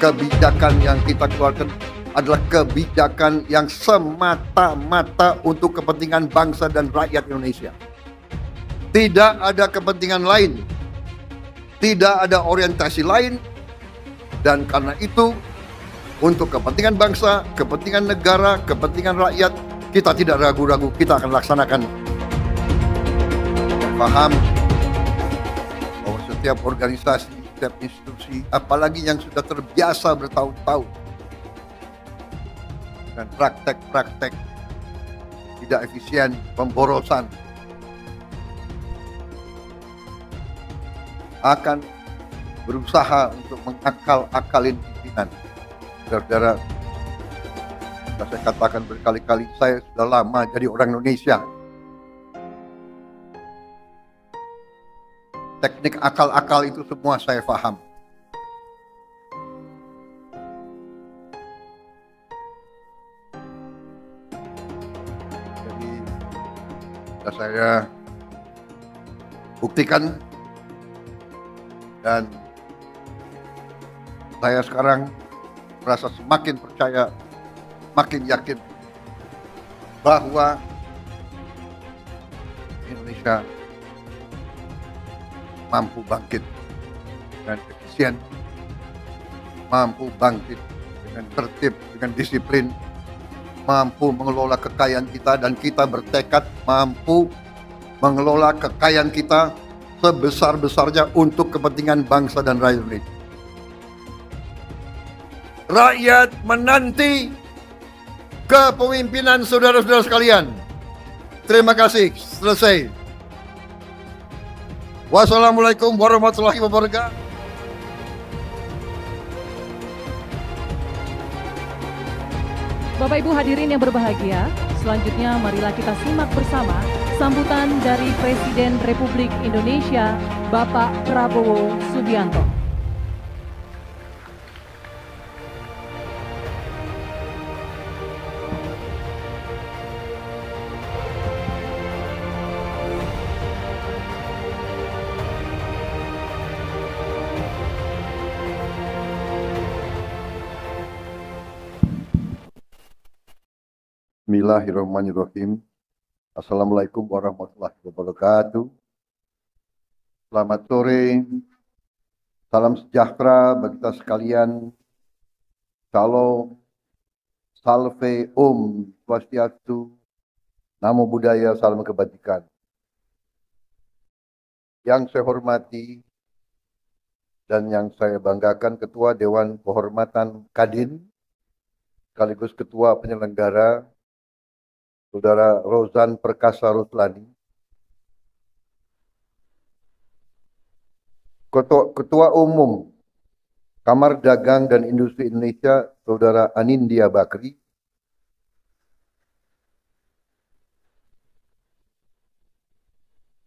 kebijakan yang kita keluarkan adalah kebijakan yang semata-mata untuk kepentingan bangsa dan rakyat Indonesia. Tidak ada kepentingan lain, tidak ada orientasi lain, dan karena itu untuk kepentingan bangsa, kepentingan negara, kepentingan rakyat, kita tidak ragu-ragu, kita akan laksanakan. Paham bahwa setiap organisasi, setiap institusi, apalagi yang sudah terbiasa bertahun-tahun dan praktek-praktek tidak efisien, pemborosan, akan berusaha untuk mengakal-akalin pimpinan. Saudara-saudara, saya katakan berkali-kali, saya sudah lama jadi orang Indonesia. Teknik akal-akal itu semua saya paham. Jadi, sudah saya buktikan, dan saya sekarang merasa semakin percaya, makin yakin bahwa Indonesia mampu bangkit dengan efisien, mampu bangkit dengan tertib, dengan disiplin, mampu mengelola kekayaan kita, dan kita bertekad mampu mengelola kekayaan kita sebesar-besarnya untuk kepentingan bangsa dan rakyat Indonesia. Rakyat menanti kepemimpinan saudara-saudara sekalian. Terima kasih. Selesai. Wassalamualaikum warahmatullahi wabarakatuh. Bapak Ibu hadirin yang berbahagia, selanjutnya marilah kita simak bersama sambutan dari Presiden Republik Indonesia, Bapak Prabowo Subianto. Bismillahirrahmanirrahim. Assalamualaikum warahmatullahi wabarakatuh. Selamat sore, salam sejahtera bagi kita sekalian. Shalom, salve, om, swastiastu, namo buddhaya, salam kebajikan. Yang saya hormati dan yang saya banggakan Ketua Dewan Kehormatan Kadin, sekaligus Ketua Penyelenggara, Saudara Rozan Perkasa Ruslani, Ketua Umum Kamar Dagang dan Industri Indonesia, Saudara Anindya Bakri,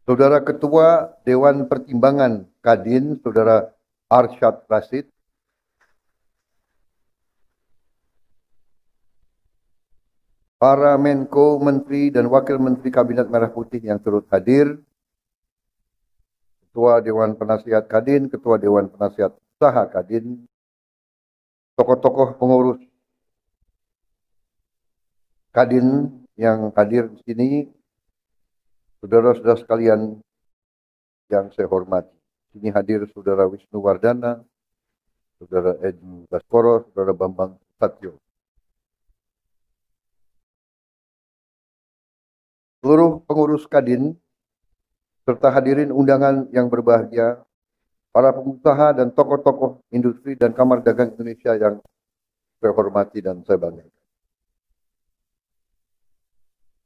Saudara Ketua Dewan Pertimbangan Kadin, Saudara Arsyad Rashid, para Menko, Menteri, dan Wakil Menteri Kabinet Merah Putih yang turut hadir, Ketua Dewan Penasihat Kadin, Ketua Dewan Penasihat Usaha Kadin, tokoh-tokoh pengurus Kadin yang hadir di sini, saudara-saudara sekalian yang saya hormati. Di sini hadir Saudara Wisnu Wardana, Saudara Edi Baskoro, Saudara Bambang Satyo. Seluruh pengurus Kadin, serta hadirin undangan yang berbahagia, para pengusaha dan tokoh-tokoh industri dan Kamar Dagang Indonesia yang saya hormati dan saya banggakan.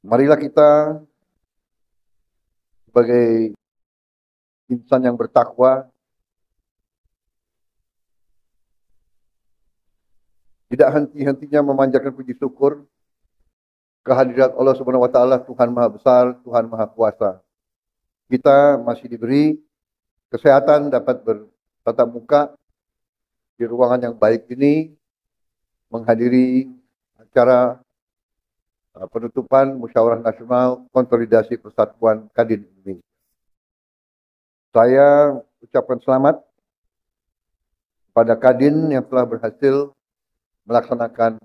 Marilah kita sebagai insan yang bertakwa tidak henti-hentinya memanjatkan puji syukur kehadirat Allah Subhanahu wa taala, Tuhan Maha Besar, Tuhan Maha Kuasa. Kita masih diberi kesehatan dapat bertatap muka di ruangan yang baik ini, menghadiri acara penutupan Musyawarah Nasional Konsolidasi Persatuan Kadin Indonesia. Saya ucapkan selamat kepada Kadin yang telah berhasil melaksanakan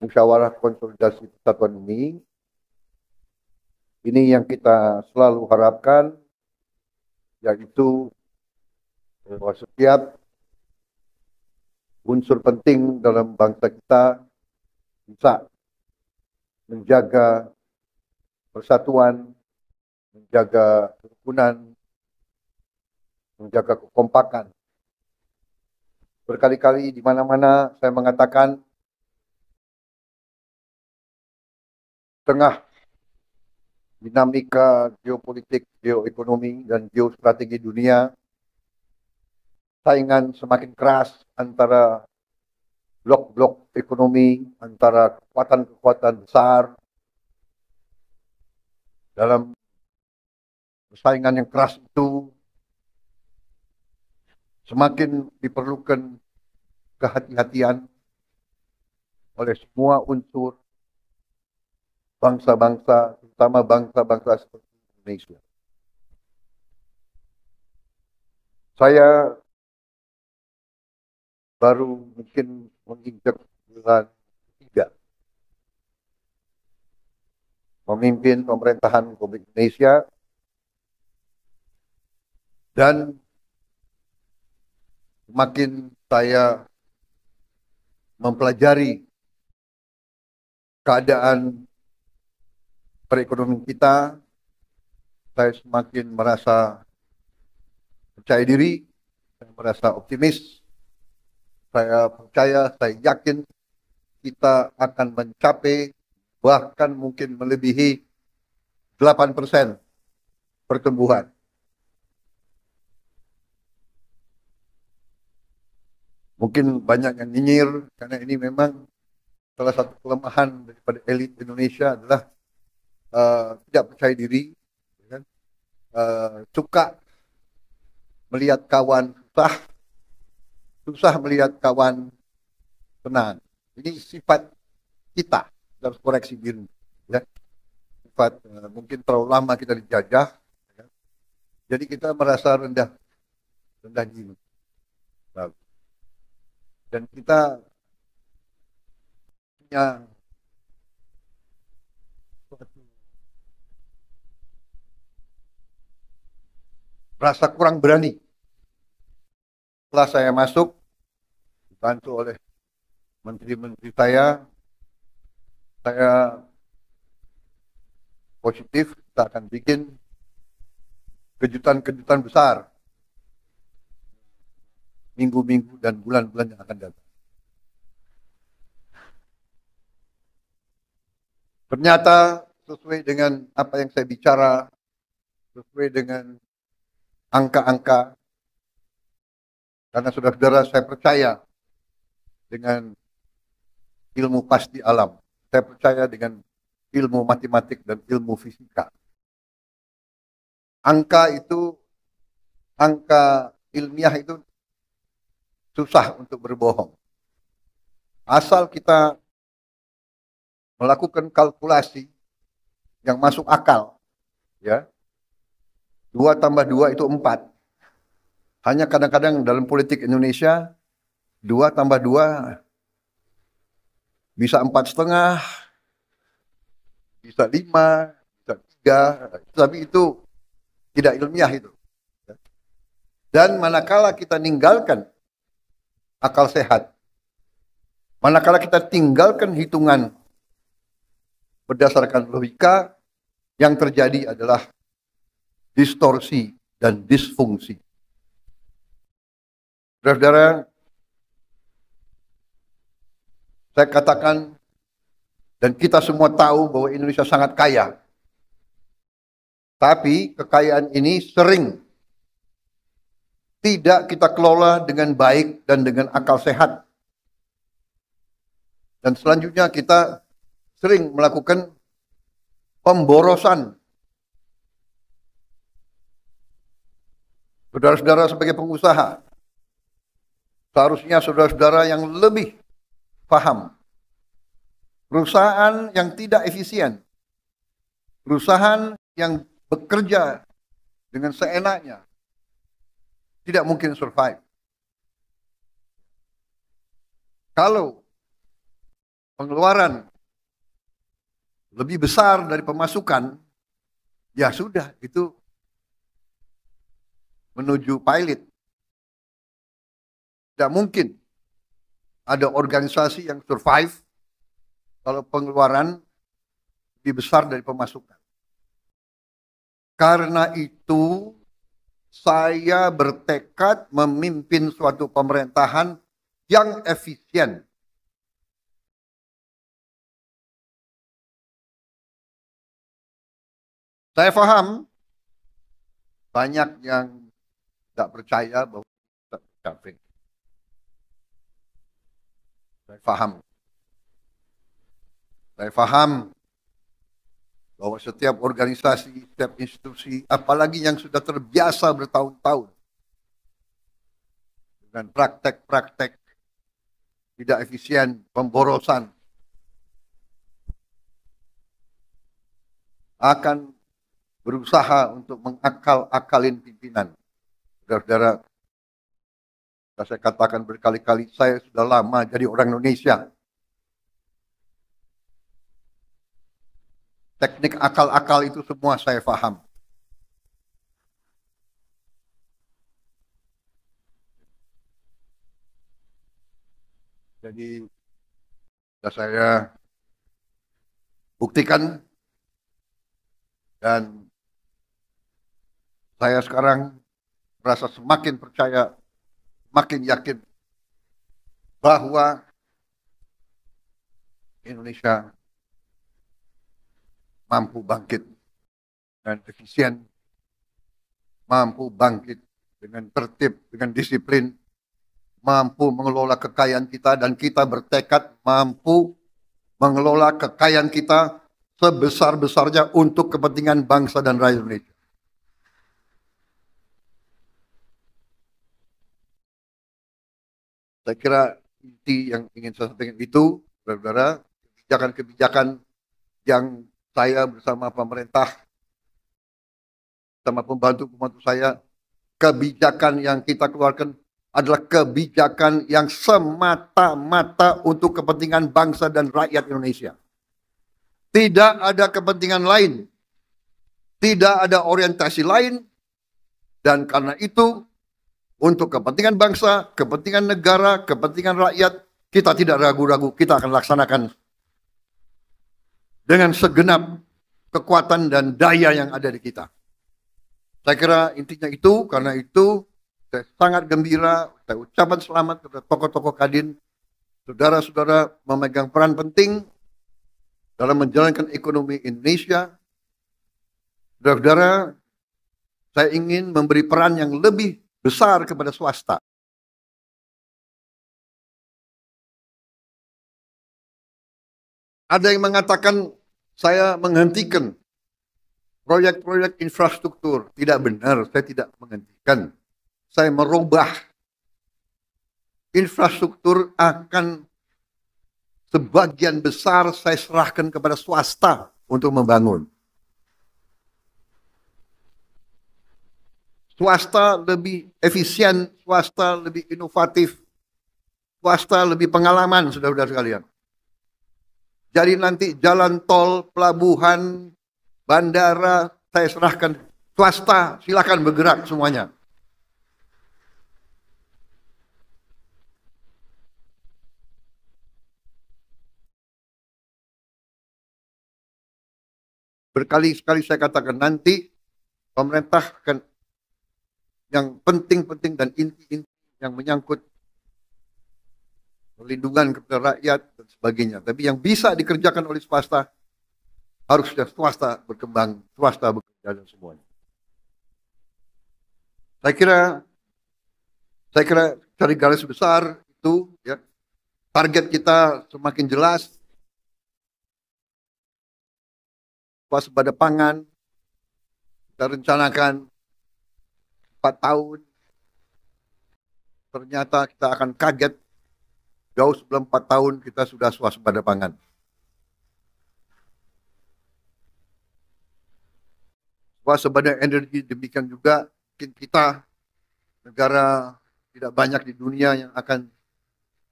musyawarah konsolidasi persatuan ini. Ini yang kita selalu harapkan, yaitu bahwa setiap unsur penting dalam bangsa kita bisa menjaga persatuan, menjaga kerukunan, menjaga kekompakan. Berkali-kali di mana-mana saya mengatakan, tengah dinamika geopolitik, geoekonomi, dan geostrategi dunia, saingan semakin keras antara blok-blok ekonomi, antara kekuatan-kekuatan besar dalam persaingan yang keras itu. Semakin diperlukan kehati-hatian oleh semua unsur bangsa-bangsa, terutama bangsa-bangsa seperti Indonesia. Saya baru mungkin menginjak bulan ketiga memimpin pemerintahan Republik Indonesia, dan semakin saya mempelajari keadaan perekonomian kita, saya semakin merasa percaya diri, saya merasa optimis, saya percaya, saya yakin kita akan mencapai, bahkan mungkin melebihi 8% pertumbuhan. Mungkin banyak yang nyinyir, karena ini memang salah satu kelemahan daripada elit Indonesia adalah tidak percaya diri, kan? Suka melihat kawan susah melihat kawan senang. Ini sifat kita, harus koreksi diri. Ya. Sifat mungkin terlalu lama kita dijajah, ya. Jadi kita merasa rendah diri. Dan kita punya rasa kurang berani. Setelah saya masuk, dibantu oleh menteri-menteri saya positif, kita akan bikin kejutan-kejutan besar minggu-minggu dan bulan-bulan yang akan datang. Ternyata sesuai dengan apa yang saya bicara, sesuai dengan angka-angka, karena saudara-saudara, saya percaya dengan ilmu pasti alam, saya percaya dengan ilmu matematik dan ilmu fisika. Angka ilmiah itu susah untuk berbohong. Asal kita melakukan kalkulasi yang masuk akal, ya. 2 tambah 2 itu 4. Hanya kadang-kadang dalam politik Indonesia 2 tambah 2 bisa 4,5, bisa 5, bisa 3, tapi itu tidak ilmiah itu. Dan manakala kita ninggalkan akal sehat, manakala kita tinggalkan hitungan berdasarkan logika, yang terjadi adalah distorsi dan disfungsi. Saudara-saudara, saya katakan, dan kita semua tahu bahwa Indonesia sangat kaya. Tapi kekayaan ini sering tidak kita kelola dengan baik dan dengan akal sehat. Dan selanjutnya kita sering melakukan pemborosan. Saudara-saudara sebagai pengusaha, seharusnya saudara-saudara yang lebih paham. Perusahaan yang tidak efisien, perusahaan yang bekerja dengan seenaknya, tidak mungkin survive. Kalau pengeluaran lebih besar dari pemasukan, ya sudah, itu menuju pilot. Tidak mungkin ada organisasi yang survive kalau pengeluaran lebih besar dari pemasukan. Karena itu, saya bertekad memimpin suatu pemerintahan yang efisien. Saya paham banyak yang tidak percaya bahwa kita capek. Saya paham bahwa setiap organisasi, setiap institusi, apalagi yang sudah terbiasa bertahun-tahun dengan praktek-praktek tidak efisien, pemborosan, akan berusaha untuk mengakal-akalin pimpinan. Saudara-saudara, saya katakan berkali-kali, saya sudah lama jadi orang Indonesia. Teknik akal-akal itu semua saya paham. Jadi, saya buktikan, dan saya sekarang merasa semakin percaya, makin yakin bahwa Indonesia mampu bangkit dan efisien, mampu bangkit dengan tertib, dengan disiplin, mampu mengelola kekayaan kita, dan kita bertekad mampu mengelola kekayaan kita sebesar-besarnya untuk kepentingan bangsa dan rakyat Indonesia. Saya kira inti yang ingin saya sampaikan itu, saudara-saudara, kebijakan-kebijakan yang saya bersama pemerintah, sama pembantu-pembantu saya, kebijakan yang kita keluarkan adalah kebijakan yang semata-mata untuk kepentingan bangsa dan rakyat Indonesia. Tidak ada kepentingan lain, tidak ada orientasi lain, dan karena itu, untuk kepentingan bangsa, kepentingan negara, kepentingan rakyat, kita tidak ragu-ragu, kita akan laksanakan dengan segenap kekuatan dan daya yang ada di kita. Saya kira intinya itu, karena itu saya sangat gembira, saya ucapkan selamat kepada tokoh-tokoh Kadin, saudara-saudara memegang peran penting dalam menjalankan ekonomi Indonesia. Saudara-saudara, saya ingin memberi peran yang lebih besar kepada swasta. Ada yang mengatakan saya menghentikan proyek-proyek infrastruktur. Tidak benar, saya tidak menghentikan. Saya merubah. Infrastruktur akan sebagian besar saya serahkan kepada swasta untuk membangun. Swasta lebih efisien, swasta lebih inovatif, swasta lebih pengalaman, saudara-saudara sekalian. Jadi nanti jalan tol, pelabuhan, bandara, saya serahkan swasta, silakan bergerak semuanya. Berkali-kali saya katakan nanti pemerintah akan yang penting-penting dan inti-inti yang menyangkut perlindungan kepada rakyat dan sebagainya. Tapi yang bisa dikerjakan oleh swasta, harusnya swasta berkembang, swasta bekerja dan semuanya. Saya kira dari garis besar itu, ya, target kita semakin jelas, waspada pangan, kita rencanakan 4 tahun, ternyata kita akan kaget, jauh sebelum 4 tahun kita sudah swasembada pangan. Swasembada energi demikian juga, mungkin kita negara tidak banyak di dunia yang akan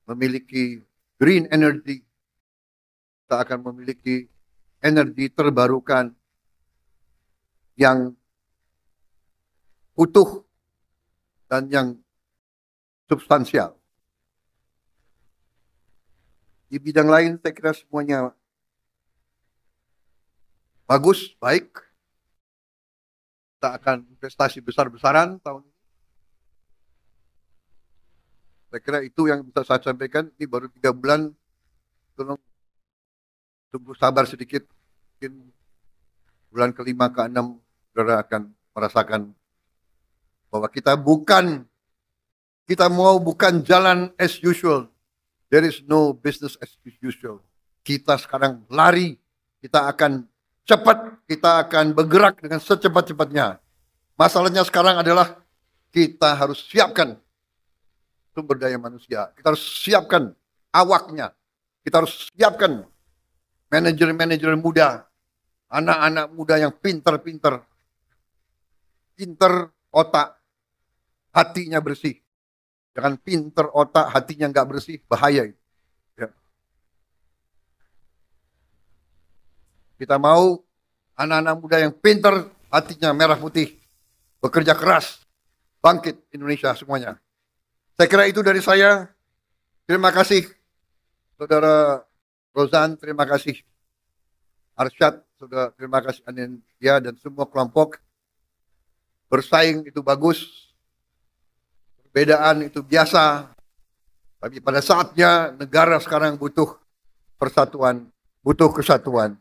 memiliki green energy. Kita akan memiliki energi terbarukan yang utuh dan yang substansial. Di bidang lain saya kira semuanya bagus, baik. Kita akan investasi besar-besaran tahun ini. Saya kira itu yang bisa saya sampaikan. Ini baru 3 bulan. Tolong tunggu sabar sedikit. Mungkin bulan ke-5, ke-6, saudara akan merasakan bahwa kita mau bukan jalan as usual. There is no business as usual. Kita sekarang lari, kita akan cepat, kita akan bergerak dengan secepat-cepatnya. Masalahnya sekarang adalah kita harus siapkan sumber daya manusia. Kita harus siapkan awaknya. Kita harus siapkan manajer-manajer muda, anak-anak muda yang pinter otak, hatinya bersih. Jangan pinter otak, hatinya nggak bersih, bahaya itu. Ya. Kita mau anak-anak muda yang pinter, hatinya merah putih, bekerja keras, bangkit Indonesia semuanya. Saya kira itu dari saya. Terima kasih, Saudara Rozan, terima kasih Arsyad, Saudara, terima kasih Anindya dan semua kelompok. Bersaing itu bagus. Perbedaan itu biasa, tapi pada saatnya negara sekarang butuh persatuan, butuh kesatuan.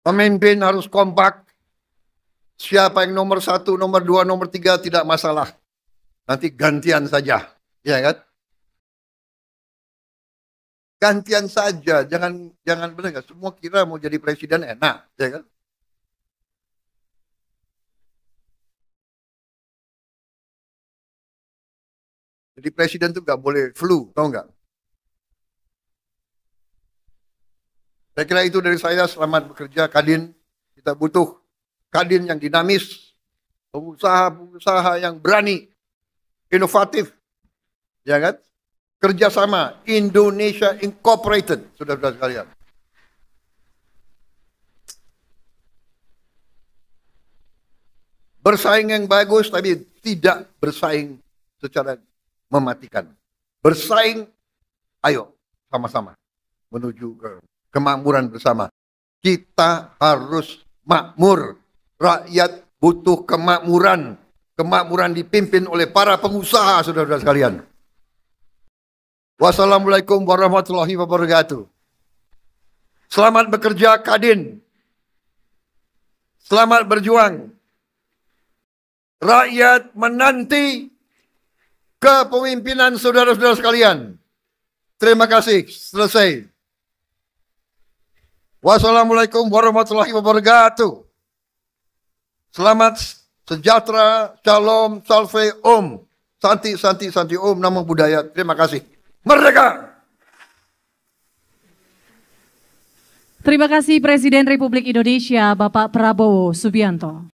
Pemimpin harus kompak. Siapa yang nomor 1, nomor 2, nomor 3 tidak masalah. Nanti gantian saja, ya kan? Gantian saja, jangan benar nggak? Semua kira mau jadi presiden enak, ya kan? Jadi presiden itu nggak boleh flu, tahu nggak? Saya kira itu dari saya. Selamat bekerja, Kadin. Kita butuh Kadin yang dinamis, pengusaha-pengusaha yang berani, inovatif, ya kan? Kerjasama Indonesia Incorporated, saudara-saudara sekalian. Bersaing yang bagus, tapi tidak bersaing secara mematikan. Bersaing, ayo sama-sama menuju ke kemakmuran bersama. Kita harus makmur. Rakyat butuh kemakmuran. Kemakmuran dipimpin oleh para pengusaha, saudara-saudara sekalian. Wassalamualaikum warahmatullahi wabarakatuh. Selamat bekerja, Kadin. Selamat berjuang. Rakyat menanti kepemimpinan saudara-saudara sekalian. Terima kasih. Selesai. Wassalamualaikum warahmatullahi wabarakatuh. Selamat sejahtera, shalom, salve, om. Santi, santi, santi, om, namo buddhaya. Terima kasih. Merdeka! Terima kasih Presiden Republik Indonesia Bapak Prabowo Subianto.